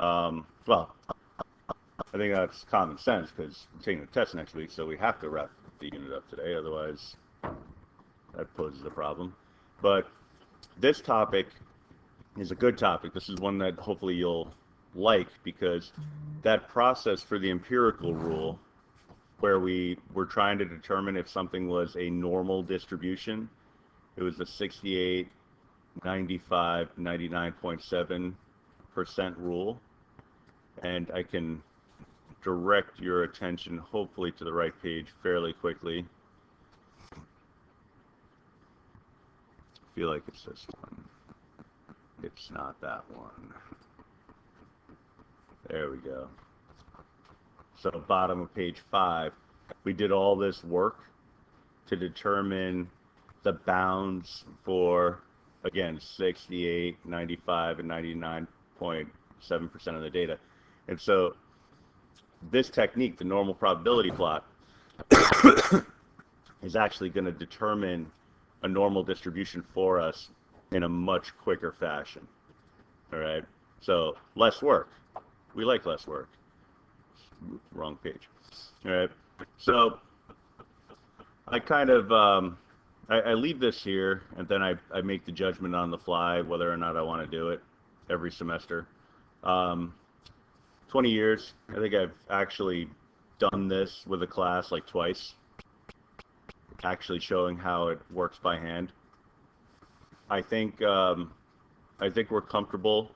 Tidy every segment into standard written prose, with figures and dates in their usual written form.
Well, I think that's common sense because I'm taking the test next week, so we have to wrap the unit up today. Otherwise, that poses a problem. But this topic is a good topic. This is one that hopefully you'll like because that process for the empirical rule, where we were trying to determine if something was a normal distribution, it was the 68, 95, 99.7% rule. And I can direct your attention hopefully to the right page fairly quickly. I feel like it's this one. It's not that one. There we go. So bottom of page 5, we did all this work to determine the bounds for, again, 68, 95, and 99.7% of the data. And so this technique, the normal probability plot, is actually going to determine a normal distribution for us in a much quicker fashion. All right? So less work. We like less work. Wrong page. All right? So I kind of, I leave this here, and then I make the judgment on the fly whether or not I want to do it every semester. 20 years, I think I've actually done this with a class like twice, actually showing how it works by hand. I think we're comfortable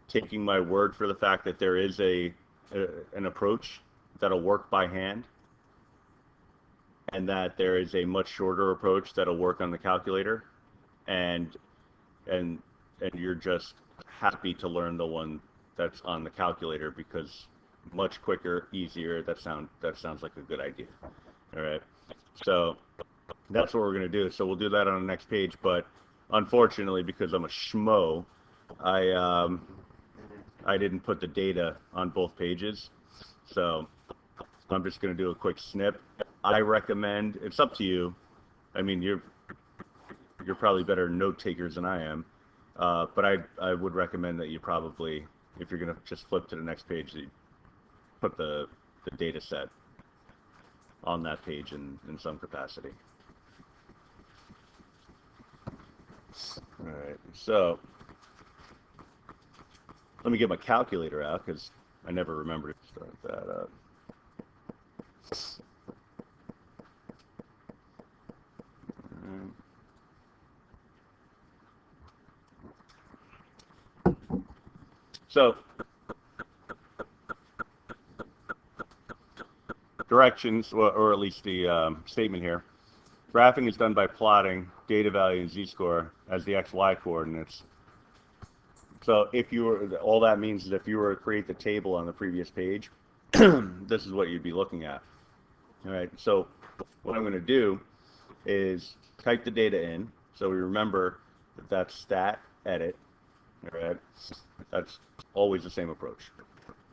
taking my word for the fact that there is an approach that'll work by hand, and that there is a much shorter approach that'll work on the calculator, and you're just happy to learn the one that's on the calculator because much quicker, easier. That sounds like a good idea. All right, so that's what we're gonna do. So we'll do that on the next page. But unfortunately, because I'm a schmo, I didn't put the data on both pages. So I'm just gonna do a quick snip. I recommend, it's up to you. I mean, you're probably better note takers than I am, but I would recommend that you probably, if you're going to just flip to the next page, that you put the data set on that page in some capacity. All right, so let me get my calculator out because I never remembered to start that up. So, directions, or at least the statement here. Graphing is done by plotting data value and z-score as the x-y coordinates. So if you were, all that means is if you were to create the table on the previous page, this is what you'd be looking at. All right, so what I'm going to do is type the data in. So we remember that that's stat edit. All right, that's always the same approach.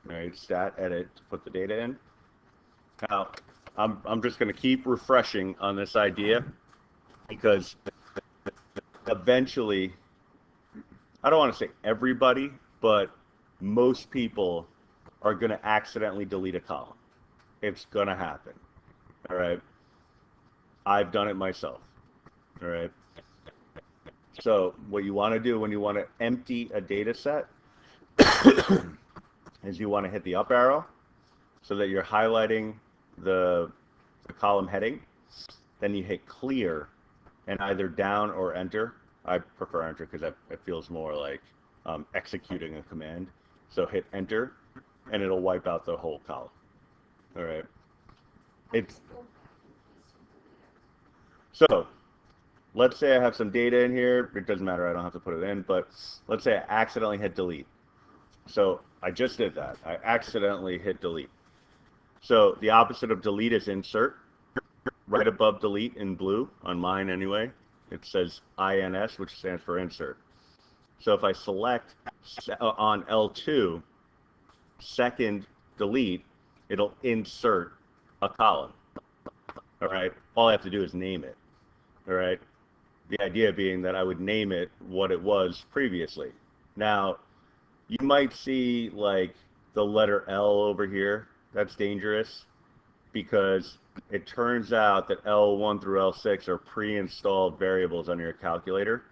All right, stat edit to put the data in. Now, I'm just going to keep refreshing on this idea because eventually, I don't want to say everybody, but most people are going to accidentally delete a column. It's going to happen. All right. I've done it myself. All right. So what you want to do when you want to empty a data set is you want to hit the up arrow so that you're highlighting the column heading. Then you hit clear and either down or enter. I prefer enter because it feels more like executing a command. So hit enter and it'll wipe out the whole column. All right. So let's say I have some data in here. It doesn't matter. I don't have to put it in. But let's say I accidentally hit delete. So I just did that. I accidentally hit delete. So the opposite of delete is insert. Right above delete in blue, on mine anyway, it says INS, which stands for insert. So if I select on L2, second delete, it'll insert a column. All right. All I have to do is name it. All right. The idea being that I would name it what it was previously. Now, you might see like the letter L over here. That's dangerous because it turns out that L1 through L6 are pre-installed variables on your calculator.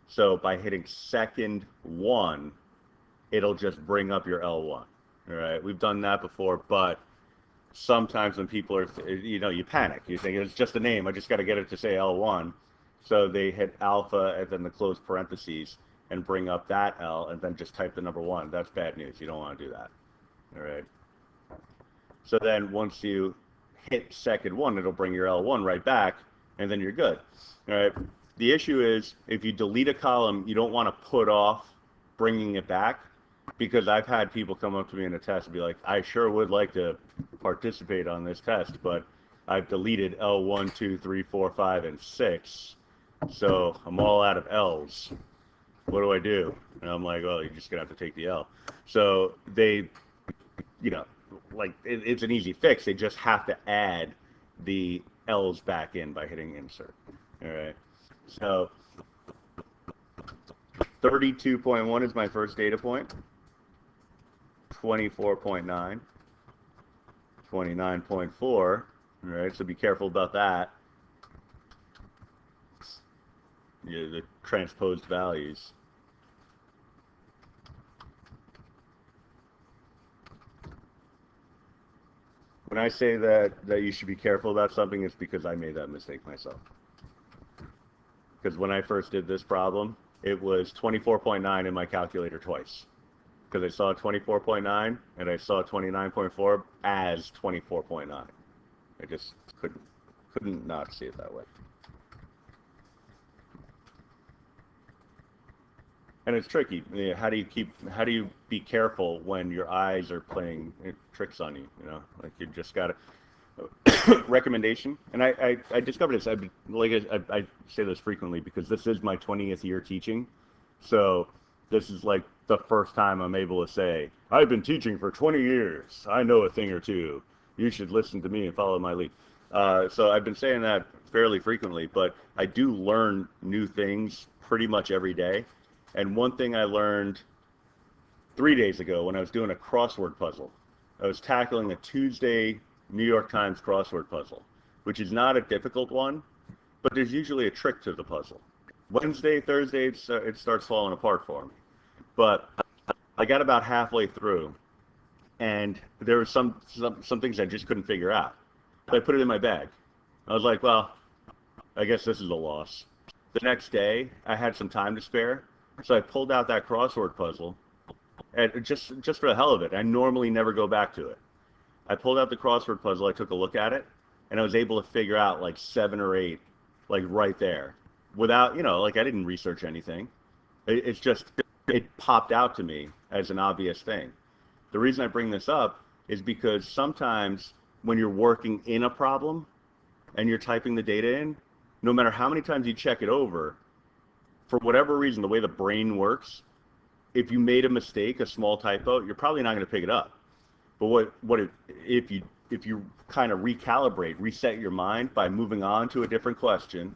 So by hitting second one, it'll just bring up your L1. All right, we've done that before, but sometimes when people are, you panic. You think it's just a name. I just got to get it to say L1. So they hit alpha and then the closed parentheses and bring up that L and then just type the number one. That's bad news. You don't want to do that. All right. So then once you hit second one, it'll bring your L1 right back, and then you're good. All right. The issue is if you delete a column, you don't want to put off bringing it back, because I've had people come up to me in a test and be like, I sure would like to participate on this test, but I've deleted L1, 2, 3, 4, 5, and 6, so I'm all out of L's. What do I do? And I'm like, well, you're just going to have to take the L. So they, like, it's an easy fix. They just have to add the L's back in by hitting insert. All right. So 32.1 is my first data point. 24.9. 29.4. All right. So be careful about that. Yeah, the transposed values. When I say that you should be careful about something, it's because I made that mistake myself. Because when I first did this problem, it was 24.9 in my calculator twice. Because I saw 24.9 and I saw 29.4 as 24.9. I just couldn't not see it that way. And it's tricky. How do you be careful when your eyes are playing tricks on you? Like you just got to recommendation. And I discovered this. I say this frequently because this is my 20th year teaching. So this is like the first time I'm able to say, I've been teaching for 20 years. I know a thing or two. You should listen to me and follow my lead. So I've been saying that fairly frequently, but I do learn new things pretty much every day. And one thing I learned 3 days ago when I was doing a crossword puzzle, I was tackling a Tuesday New York Times crossword puzzle, which is not a difficult one, but there's usually a trick to the puzzle. Wednesday, Thursday, it starts falling apart for me. But I got about halfway through, and there were some things I just couldn't figure out. So I put it in my bag. I was like, well, I guess this is a loss. The next day, I had some time to spare. So I pulled out that crossword puzzle, and just for the hell of it. I normally never go back to it. I pulled out the crossword puzzle, I took a look at it, and I was able to figure out like 7 or 8, like right there, without, like I didn't research anything. It's just, it popped out to me as an obvious thing. The reason I bring this up is because sometimes when you're working in a problem and you're typing the data in, no matter how many times you check it over, for whatever reason, the way the brain works, if you made a mistake, a small typo, you're probably not going to pick it up. But if you kind of recalibrate, reset your mind by moving on to a different question,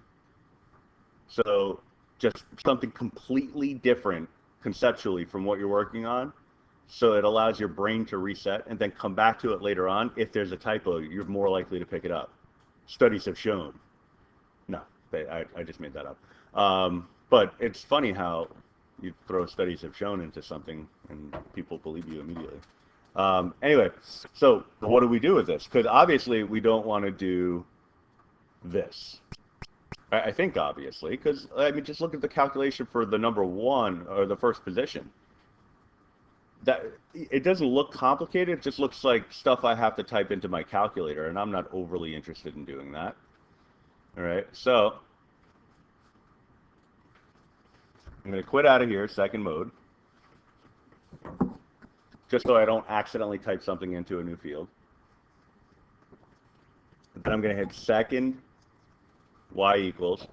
so just something completely different conceptually from what you're working on, so it allows your brain to reset and then come back to it later on. If there's a typo, you're more likely to pick it up. Studies have shown. No, I just made that up. But it's funny how you throw studies have shown into something and people believe you immediately. Anyway, so what do we do with this? Because obviously we don't want to do this. I think obviously, because just look at the calculation for the number 1 or the first position. That it doesn't look complicated. It just looks like stuff I have to type into my calculator, and I'm not overly interested in doing that. All right, so I'm going to quit out of here, second mode, just so I don't accidentally type something into a new field. Then I'm going to hit second y equals.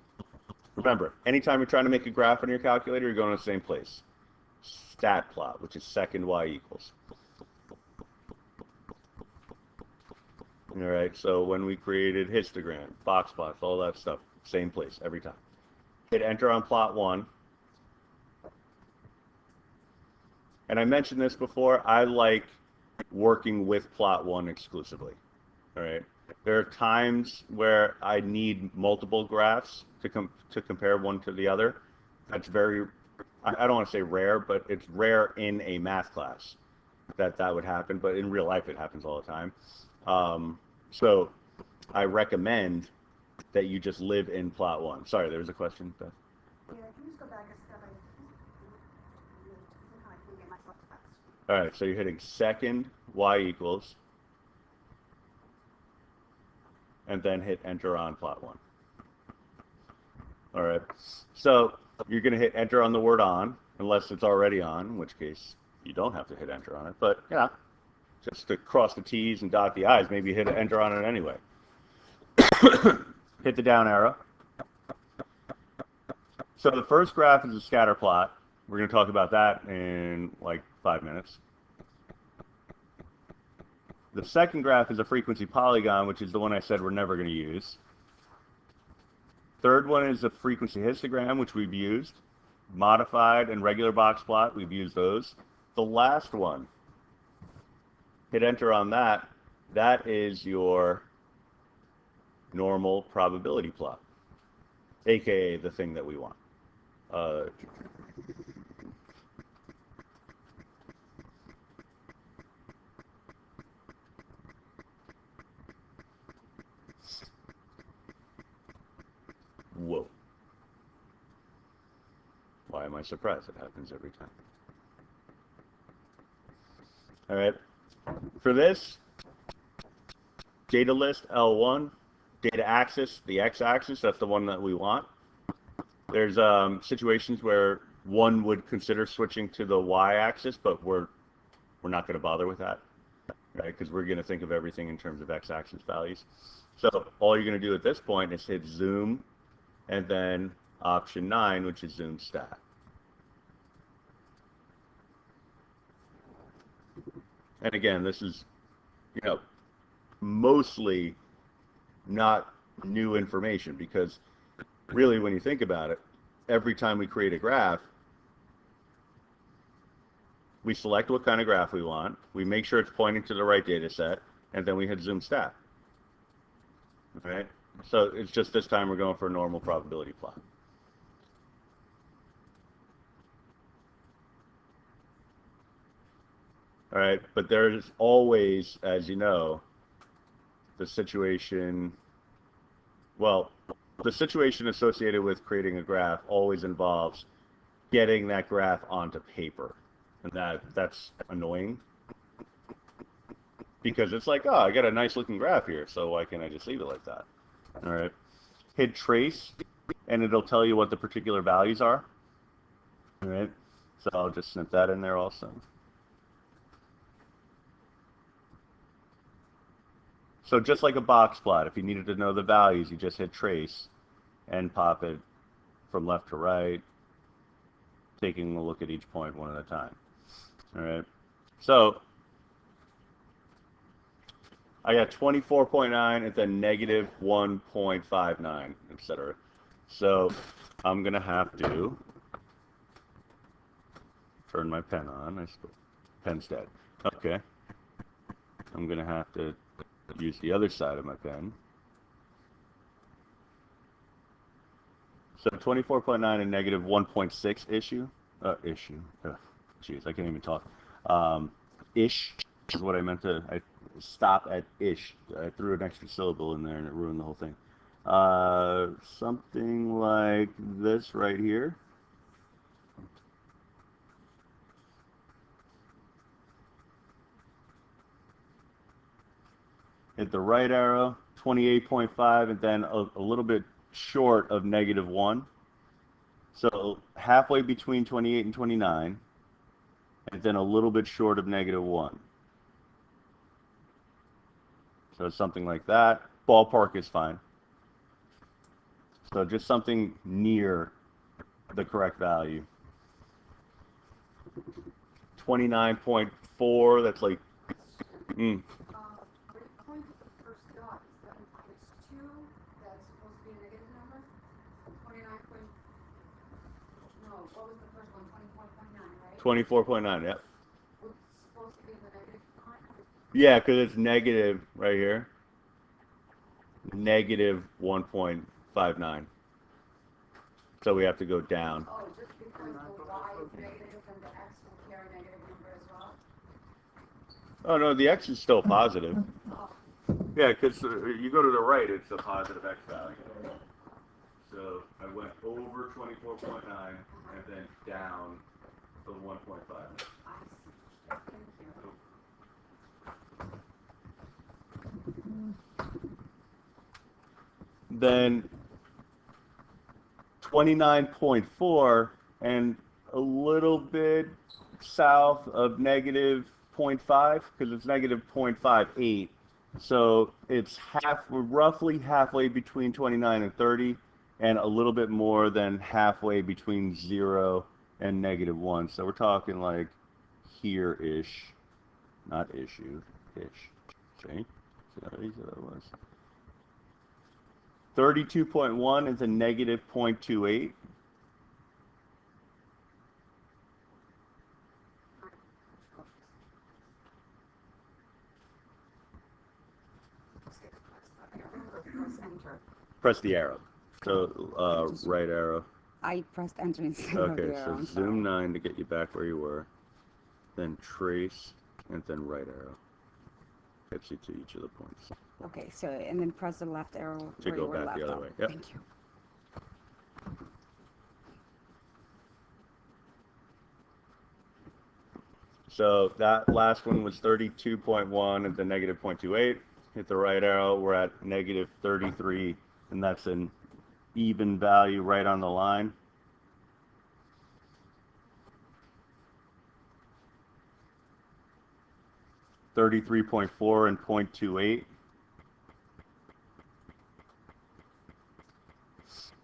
Remember, anytime you're trying to make a graph on your calculator, you're going to the same place. Stat plot, which is second y equals. All right, so when we created histogram, box plots, all that stuff, same place every time. Hit enter on plot 1. And I mentioned this before, I like working with plot one exclusively. All right. There are times where I need multiple graphs to compare one to the other. That's very, I don't want to say rare, but it's rare in a math class that would happen. But in real life, it happens all the time. So I recommend that you just live in plot one. Sorry, there was a question, Beth. Yeah, can you just go back a step? I can't get myself fast. All right, so you're hitting second y equals, and then hit enter on plot one. All right, so you're going to hit enter on the word on, unless it's already on, in which case you don't have to hit enter on it. But yeah, just to cross the T's and dot the I's, maybe hit enter on it anyway. Hit the down arrow. So the first graph is a scatter plot. We're going to talk about that in like 5 minutes. The second graph is a frequency polygon, which is the one I said we're never going to use. Third one is a frequency histogram, which we've used. Modified and regular box plot, we've used those. The last one, hit enter on that. That is your normal probability plot, aka the thing that we want. Whoa. Why am I surprised? It happens every time. All right. For this, data list L1, data axis, the x-axis, that's the one that we want. There's situations where one would consider switching to the y-axis, but we're not going to bother with that, right? Because we're going to think of everything in terms of x-axis values. So all you're going to do at this point is hit zoom, and then option 9, which is zoom stat. And again, this is, mostly not new information, because really, when you think about it, every time we create a graph, we select what kind of graph we want, we make sure it's pointing to the right data set, and then we hit zoom stat. Okay? So it's just this time we're going for a normal probability plot. All right, but there's always, as you know, the situation, well, the situation associated with creating a graph always involves getting that graph onto paper. And that's annoying, because it's like, oh, I got a nice looking graph here, so why can't I just leave it like that? All right. Hit trace, and it'll tell you what the particular values are. All right. So I'll just snip that in there also. So just like a box plot, if you needed to know the values, you just hit trace and pop it from left to right, taking a look at each point one at a time. All right. So I got 24.9 and then negative 1.59, etc. So I'm going to have to turn my pen on. I suppose pen's dead. Okay. I'm going to have to use the other side of my pen. So 24.9 and negative 1.6 issue. Jeez, I can't even talk. Ish is what I meant to. I stop at ish. I threw an extra syllable in there and it ruined the whole thing. Something like this right here. Hit the right arrow, 28.5, and then a little bit short of negative 1. So halfway between 28 and 29, and then a little bit short of negative 1. So something like that. Ballpark is fine. So just something near the correct value. 29.4, that's like, According to the first dot, it's 2, that's supposed to be a negative number? 29 point, no, what was the first one, 24.9, right? 24.9, yep. supposed to be the negative sign? Yeah, because it's negative right here. Negative 1.59. So we have to go down. Oh, just because the y is negative and the x will carry a negative number as well? Oh, no, the x is still positive. Oh, Yeah, because you go to the right, it's a positive x value. So I went over 24.9 and then down to 1.5. I see. Thank you. Then 29.4 and a little bit south of negative 0.5 because it's negative 0.58. So it's roughly halfway between 29 and 30 and a little bit more than halfway between 0 and negative 1. So we're talking like here-ish, not issue-ish. See? See how easy that was? 32.1 is a negative 0.28. Press enter. Press the arrow. So right arrow. I pressed enter instead of Okay, the so arrow. I'm zoom sorry. 9 to get you back where you were. Then trace, and then right arrow. Gets you to each of the points. Okay, so and then press the left arrow To where go you were back left the other off. way. Yep. Thank you. So that last one was 32.1 and then negative 0.28. Hit the right arrow, we're at negative 33, and that's an even value right on the line. $33.4 and 0.28.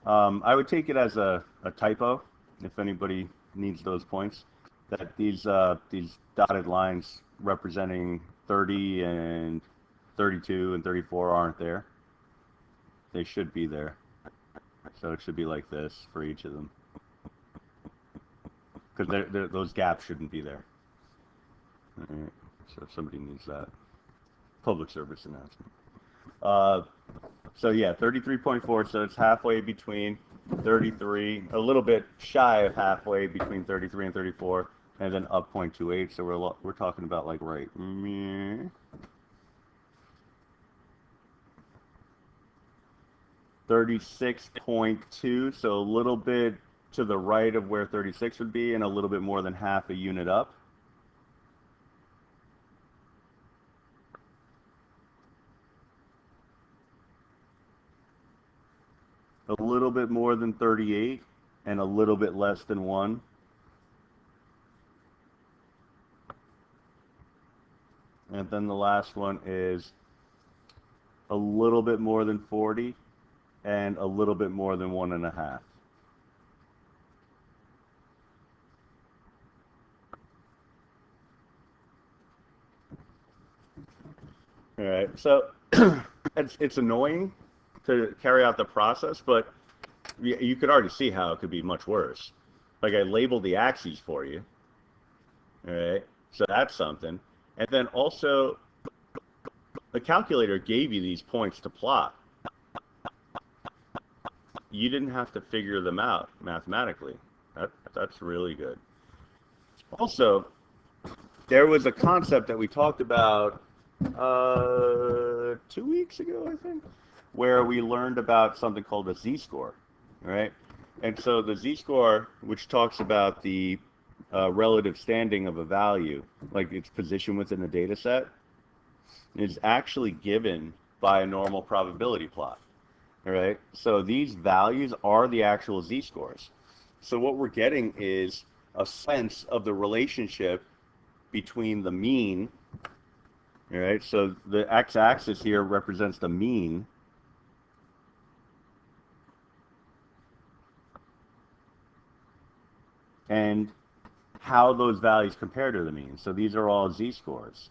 I would take it as a typo if anybody needs those points. That these dotted lines representing 30 and 32 and 34 aren't there. They should be there. So it should be like this for each of them. Because those gaps shouldn't be there. All right. So if somebody needs that. Public service announcement. So yeah, 33.4, so it's halfway between 33, a little bit shy of halfway between 33 and 34, and then up 0.28, so we're talking about like right. 36.2, so a little bit to the right of where 36 would be, and a little bit more than half a unit up. A little bit more than 38 and a little bit less than 1. And then the last one is a little bit more than 40 and a little bit more than 1.5. All right, so it's annoying to carry out the process, but you could already see how it could be much worse. Like I labeled the axes for you. All right, so that's something. And then also, the calculator gave you these points to plot. You didn't have to figure them out mathematically. That's really good. Also, there was a concept that we talked about 2 weeks ago, I think, where we learned about something called a z-score, right? And so the z-score, which talks about the relative standing of a value, like its position within the data set, is actually given by a normal probability plot, all right? So these values are the actual z-scores. So what we're getting is a sense of the relationship between the mean, all right? So the x-axis here represents the mean, and how those values compare to the mean. So these are all z-scores.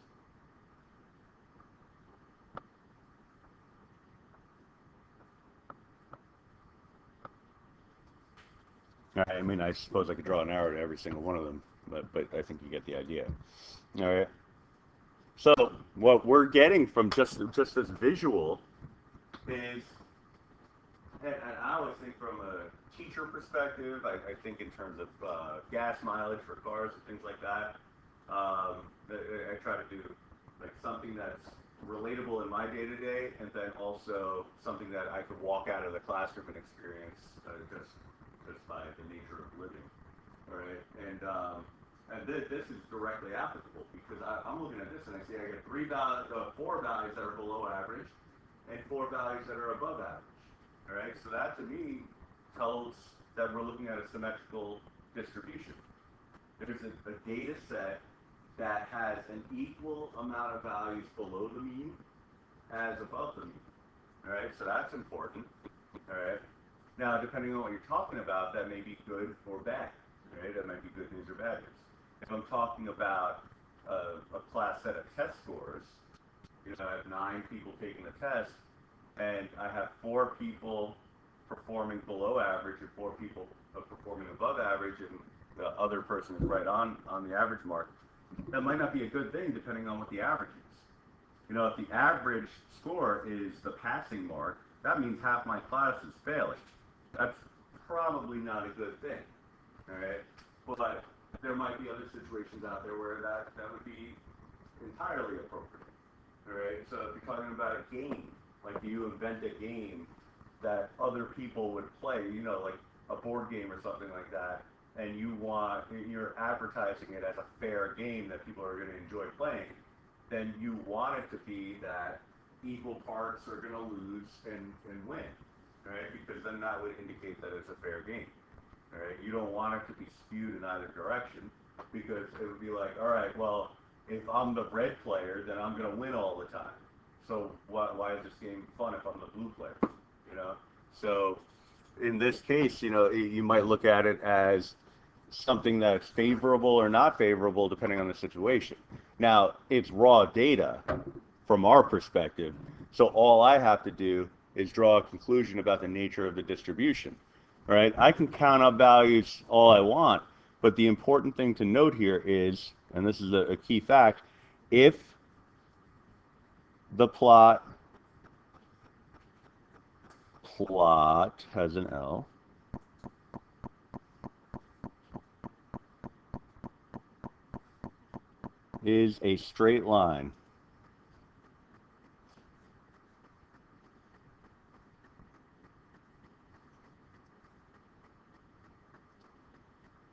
I mean, I suppose I could draw an arrow to every single one of them, but I think you get the idea. All right. So what we're getting from just this visual is, and I always think from a teacher perspective, I think in terms of gas mileage for cars and things like that. I try to do like something that's relatable in my day to day, and then also something that I could walk out of the classroom and experience just by the nature of living. All right, and this is directly applicable because I'm looking at this and I see I get four values that are below average, and four values that are above average. All right, so that to me tells that we're looking at a symmetrical distribution. There's a data set that has an equal amount of values below the mean as above the mean. All right, so that's important. All right. Now, depending on what you're talking about, that may be good or bad. Right? That might be good news or bad news. If I'm talking about a class set of test scores, I have 9 people taking the test, and I have 4 people performing below average and 4 people performing above average, and the other person is right on the average mark. That might not be a good thing depending on what the average is. If the average score is the passing mark, that means half my class is failing. That's probably not a good thing. All right, but there might be other situations out there where that would be entirely appropriate. All right, so if you're talking about a game, like you invent a game that other people would play, like a board game or something like that, and you're advertising it as a fair game that people are going to enjoy playing, then you want it to be that equal parts are going to lose and win, right? Because then that would indicate that it's a fair game, right? You don't want it to be skewed in either direction, because it would be like, all right, well, if I'm the red player, then I'm going to win all the time. So why is this game fun if I'm the blue player? So in this case, you might look at it as something that's favorable or not favorable depending on the situation. Now, it's raw data from our perspective, so all I have to do is draw a conclusion about the nature of the distribution, right? I can count up values all I want, but the important thing to note here is, and this is a key fact, if the plot has an L, is a straight line,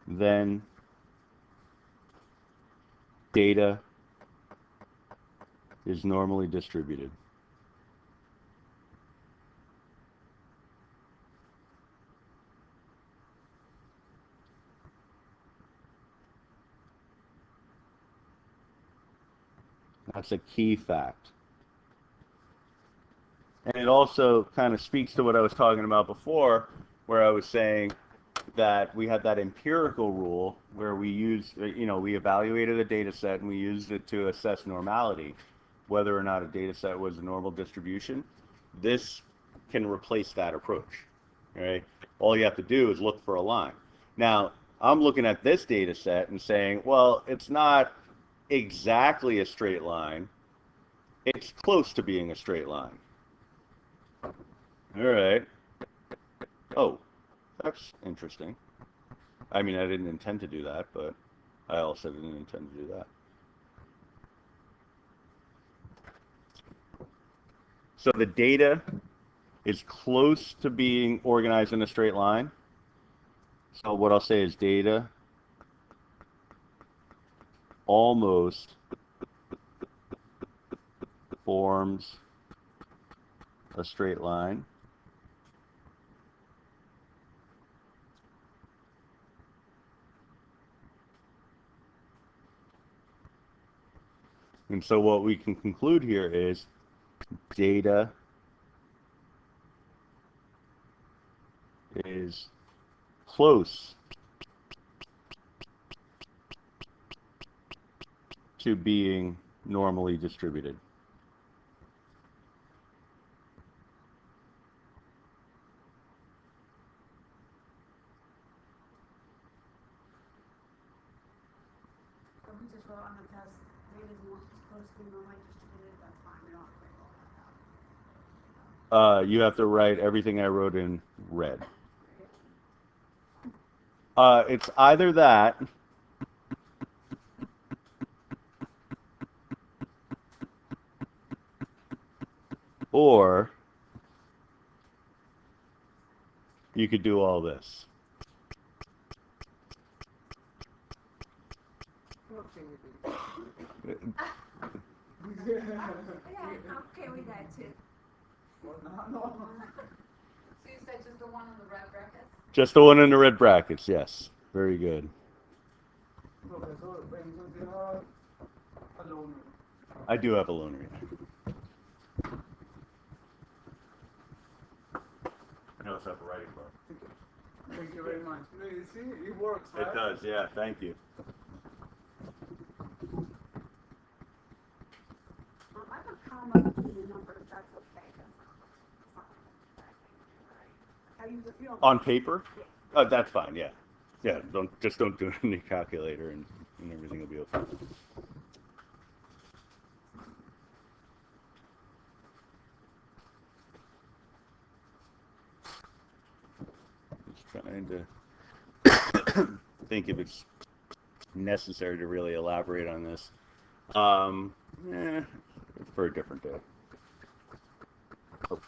then data is normally distributed. That's a key fact. And it also kind of speaks to what I was talking about before, where I was saying that we had that empirical rule where we evaluated a data set and we used it to assess normality, whether or not a data set was a normal distribution. This can replace that approach, right? All you have to do is look for a line. Now, I'm looking at this data set and saying, well, it's not exactly a straight line. It's close to being a straight line. All right. Oh, that's interesting. I mean, I didn't intend to do that, but I also didn't intend to do that. So the data is close to being organized in a straight line. So what I'll say is data almost forms a straight line. And so what we can conclude here is data is close to being normally distributed. But we just wrote on the test want to post the normally distributed, that's fine. We don't have to break all that out. You have to write everything I wrote in red. It's either that, or you could do all this. Yeah, I'm okay with that too. So you said just the one on the red brackets? Just the one in the red brackets, yes. Very good. I do have a loan reader. I also have a writing book. Thank you very much. You see, it works, right? It does, yeah. Thank you. I have a comma between the numbers, that's okay. I use it, you know. On paper? That's fine, yeah. Yeah, don't do it in the calculator and everything will be okay. Just trying to think if it's necessary to really elaborate on this. For a different day. Oh.